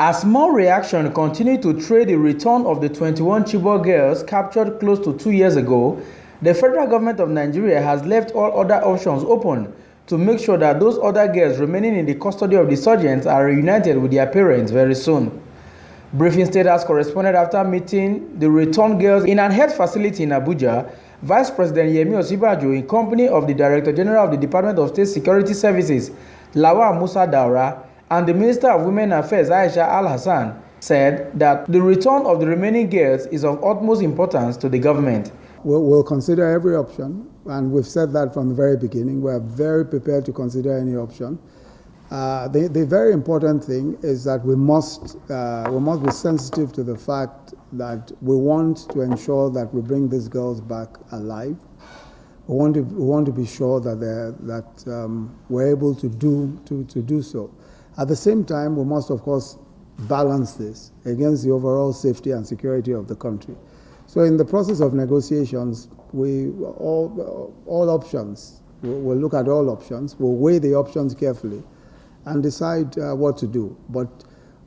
As more reaction continued to trade the return of the 21 Chibok girls captured close to 2 years ago, the federal government of Nigeria has left all other options open to make sure that those other girls remaining in the custody of the insurgents are reunited with their parents very soon. Briefing status corresponded after meeting the returned girls in an health facility in Abuja. Vice President Yemi Osinbajo, in company of the Director General of the Department of State Security Services, Lawal Musa Daura, and the Minister of Women Affairs, Aisha Al-Hassan, said that the return of the remaining girls is of utmost importance to the government. We'll consider every option, and we've said that from the very beginning. We're very prepared to consider any option. The very important thing is that we must be sensitive to the fact that we want to ensure that we bring these girls back alive. We want to be sure that we're able to do so. At the same time, we must, of course, balance this against the overall safety and security of the country. So in the process of negotiations, all options, we'll look at all options, we'll weigh the options carefully and decide what to do. But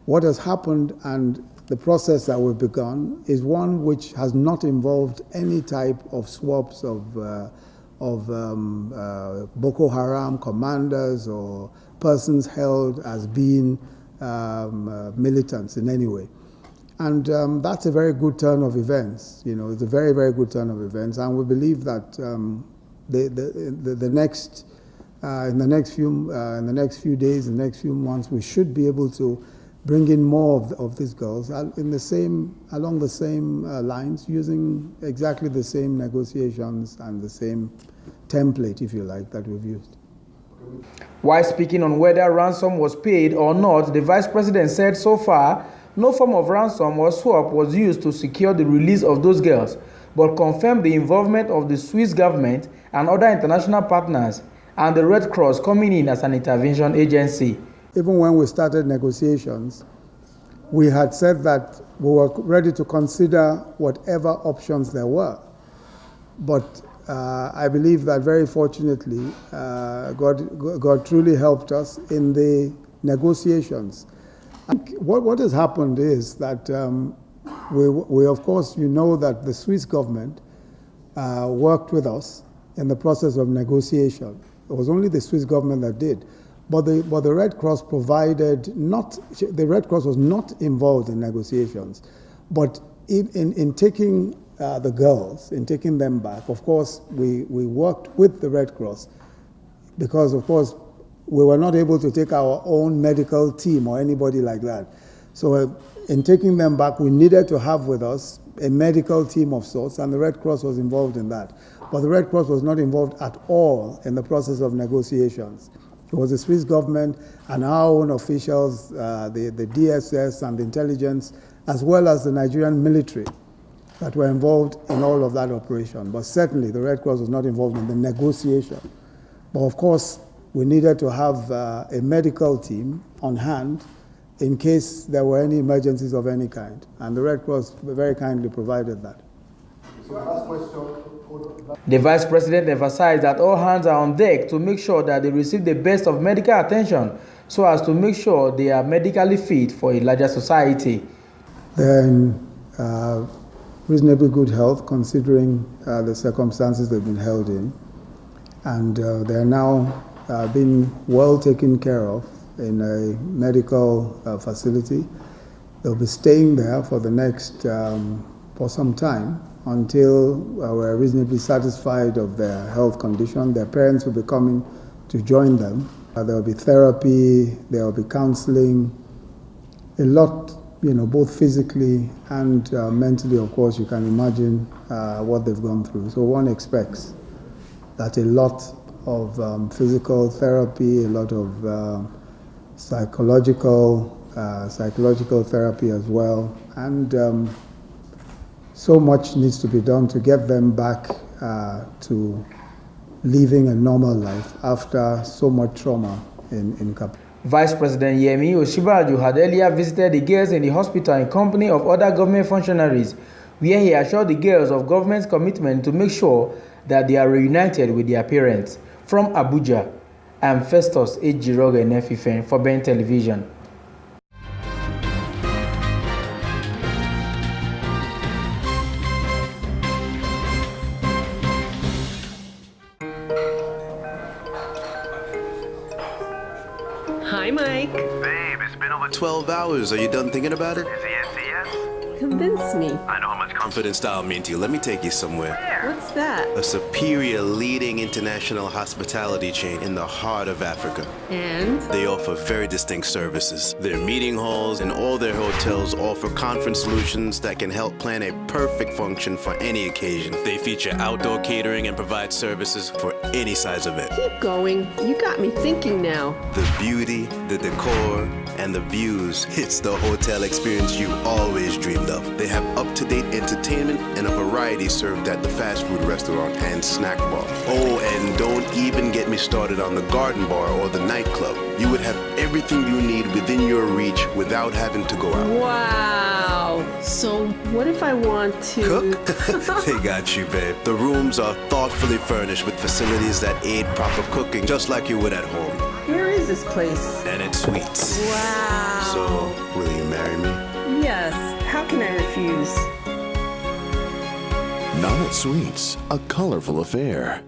what has happened and the process that we've begun is one which has not involved any type of swaps of Boko Haram commanders or persons held as being militants in any way. And that's a very good turn of events. You know, it's a very, very good turn of events. And we believe that in the next few days, in the next few months, we should be able to bring in more of these girls along the same lines, using exactly the same negotiations and the same template, if you like, that we've used. While speaking on whether ransom was paid or not, the Vice President said so far, no form of ransom or swap was used to secure the release of those girls, but confirmed the involvement of the Swiss government and other international partners and the Red Cross coming in as an intervention agency. Even when we started negotiations, we had said that we were ready to consider whatever options there were. But I believe that very fortunately, God truly helped us in the negotiations. What has happened is that we of course, you know that the Swiss government worked with us in the process of negotiation. It was only the Swiss government that did. But the Red Cross the Red Cross was not involved in negotiations. But in taking the girls, in taking them back, of course, we worked with the Red Cross because, of course, we were not able to take our own medical team or anybody like that. So in taking them back, we needed to have with us a medical team of sorts, and the Red Cross was involved in that. But the Red Cross was not involved at all in the process of negotiations. It was the Swiss government and our own officials, the DSS and the intelligence, as well as the Nigerian military that were involved in all of that operation. But certainly the Red Cross was not involved in the negotiation. But of course, we needed to have a medical team on hand in case there were any emergencies of any kind. And the Red Cross very kindly provided that. So last question. The Vice President emphasized that all hands are on deck to make sure that they receive the best of medical attention so as to make sure they are medically fit for a larger society. They're in reasonably good health considering the circumstances they've been held in. And they're now being well taken care of in a medical facility. They'll be staying there for the next, for some time until we're reasonably satisfied of their health condition. Their parents will be coming to join them. There'll be therapy, there'll be counseling, a lot, you know, both physically and mentally, of course. You can imagine what they've gone through. So one expects that a lot of physical therapy, a lot of psychological therapy as well, and so much needs to be done to get them back to living a normal life after so much trauma in Cap. Vice President Yemi Osinbajo had earlier visited the girls in the hospital in company of other government functionaries, where he assured the girls of government's commitment to make sure that they are reunited with their parents. From Abuja, I'm Festus Ejiroge Nefifen for Ben Television. Hi, Mike. Babe, it's been over 12 hours. Are you done thinking about it? Is he yes? Convince me. I know how much confidence style mean to you. Let me take you somewhere. What's that? A superior leading international hospitality chain in the heart of Africa. And? They offer very distinct services. Their meeting halls and all their hotels offer conference solutions that can help plan a perfect function for any occasion. They feature outdoor catering and provide services for any size event. Keep going. You got me thinking now. The beauty, the decor, and the views. It's the hotel experience you always dreamed of. They have up-to-date entertainment and a variety served at the fast food restaurant and snack bar. Oh, and don't even get me started on the garden bar or the nightclub. You would have everything you need within your reach without having to go out. Wow. So what if I want to... Cook? They got you, babe. The rooms are thoughtfully furnished with facilities that aid proper cooking, just like you would at home. Where is this place? And it's sweets. Wow. So, will you marry me? Yes. How can I refuse? Not at Sweets, a colorful affair.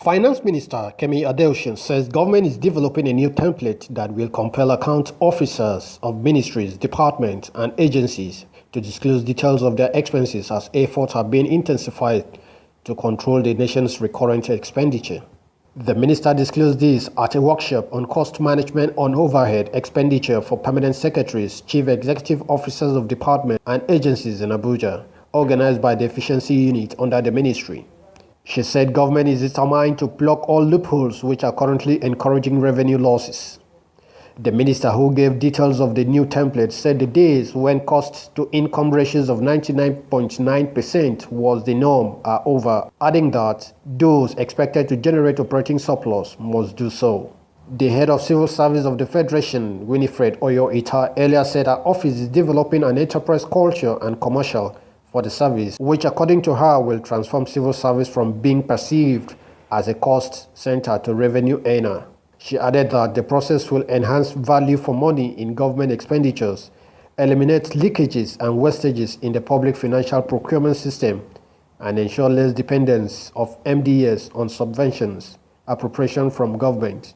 Finance Minister Kemi Adeosun says government is developing a new template that will compel account officers of ministries, departments, and agencies to disclose details of their expenses as efforts are being intensified to control the nation's recurrent expenditure. The minister disclosed this at a workshop on cost management on overhead expenditure for permanent secretaries, chief executive officers of departments and agencies in Abuja, organized by the Efficiency Unit under the ministry. She said government is determined to plug all loopholes which are currently encouraging revenue losses. The minister, who gave details of the new template, said the days when cost-to-income ratios of 99.9% was the norm are over, adding that those expected to generate operating surplus must do so. The head of Civil Service of the Federation, Winifred Oyo-Ita, earlier said her office is developing an enterprise culture and commercial for the service, which according to her will transform civil service from being perceived as a cost center to revenue earner. She added that the process will enhance value for money in government expenditures, eliminate leakages and wastages in the public financial procurement system, and ensure less dependence of MDS on subventions, appropriation from government,